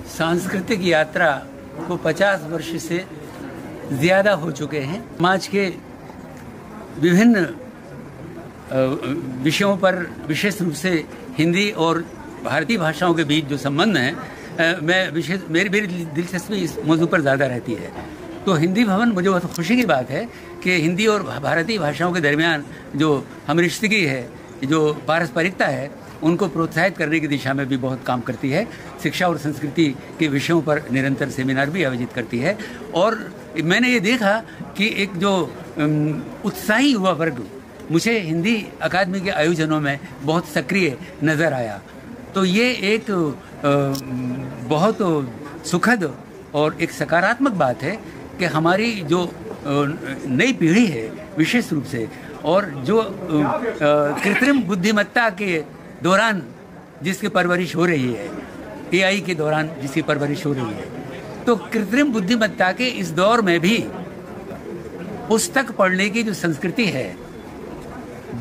सांस्कृतिक यात्रा को 50 वर्ष से ज़्यादा हो चुके हैं। समाज के विभिन्न विषयों पर विशेष रूप से हिंदी और भारतीय भाषाओं के बीच जो संबंध हैं, मेरी दिलचस्पी इस मौजू पर ज़्यादा रहती है। तो हिंदी भवन, मुझे बहुत खुशी की बात है कि हिंदी और भारतीय भाषाओं के दरमियान जो हमरिश्तगी है, जो पारस्परिकता है, उनको प्रोत्साहित करने की दिशा में भी बहुत काम करती है। शिक्षा और संस्कृति के विषयों पर निरंतर सेमिनार भी आयोजित करती है। और मैंने ये देखा कि एक जो उत्साही युवा वर्ग मुझे हिंदी अकादमी के आयोजनों में बहुत सक्रिय नज़र आया। तो ये एक बहुत सुखद और एक सकारात्मक बात है कि हमारी जो नई पीढ़ी है विशेष रूप से, और जो कृत्रिम बुद्धिमत्ता के दौरान जिसकी परवरिश हो रही है, एआई के दौरान जिसकी परवरिश हो रही है, तो कृत्रिम बुद्धिमत्ता के इस दौर में भी पुस्तक पढ़ने की जो संस्कृति है,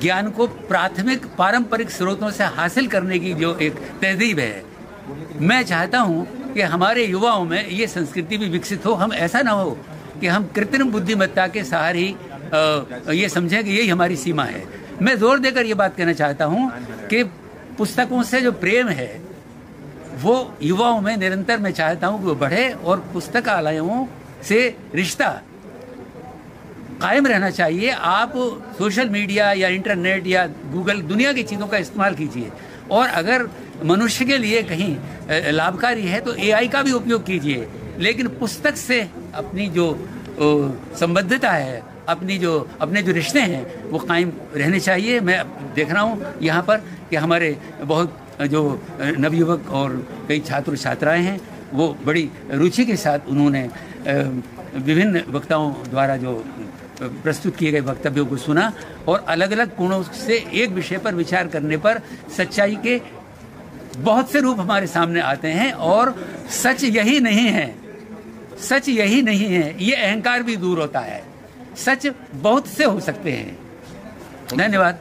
ज्ञान को प्राथमिक पारंपरिक स्रोतों से हासिल करने की जो एक तहजीब है, मैं चाहता हूं कि हमारे युवाओं में ये संस्कृति भी विकसित हो। हम ऐसा ना हो कि हम कृत्रिम बुद्धिमत्ता के सहारे ही ये समझें कि यही हमारी सीमा है। मैं जोर देकर ये बात कहना चाहता हूं कि पुस्तकों से जो प्रेम है वो युवाओं में निरंतर, मैं चाहता हूं कि वो बढ़े, और पुस्तकालयों से रिश्ता कायम रहना चाहिए। आप सोशल मीडिया या इंटरनेट या गूगल, दुनिया की चीज़ों का इस्तेमाल कीजिए, और अगर मनुष्य के लिए कहीं लाभकारी है तो एआई का भी उपयोग कीजिए, लेकिन पुस्तक से अपनी जो संबद्धता है, अपने जो रिश्ते हैं, वो कायम रहने चाहिए। मैं देख रहा हूँ यहाँ पर कि हमारे बहुत जो नवयुवक और कई छात्र छात्राएं हैं, वो बड़ी रुचि के साथ उन्होंने विभिन्न वक्ताओं द्वारा जो प्रस्तुत किए गए वक्तव्यों को सुना, और अलग अलग कोणों से एक विषय पर विचार करने पर सच्चाई के बहुत से रूप हमारे सामने आते हैं। और सच यही नहीं है, सच यही नहीं है, ये अहंकार भी दूर होता है। सच बहुत से हो सकते हैं। धन्यवाद।